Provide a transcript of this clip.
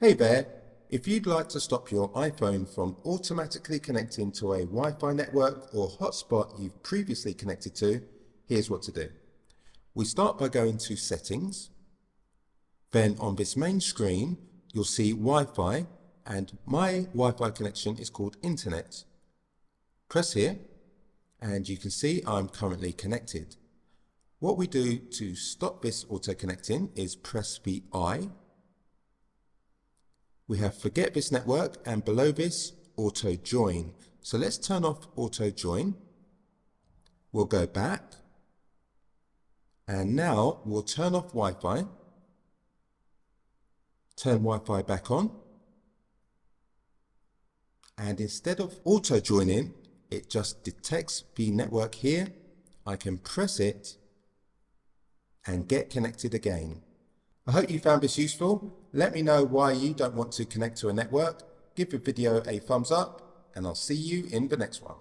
Hey there, if you'd like to stop your iPhone from automatically connecting to a Wi-Fi network or hotspot you've previously connected to, here's what to do. We start by going to Settings. Then on this main screen, you'll see Wi-Fi, and my Wi-Fi connection is called Internet. Press here, and you can see I'm currently connected. What we do to stop this auto-connecting is press the I. We have Forget This Network, and below this, Auto Join. So let's turn off Auto Join. We'll go back, and now we'll turn off Wi-Fi, turn Wi-Fi back on, and instead of auto joining, it just detects the network here. I can press it and get connected again. I hope you found this useful. Let me know why you don't want to connect to a network. Give the video a thumbs up, and I'll see you in the next one.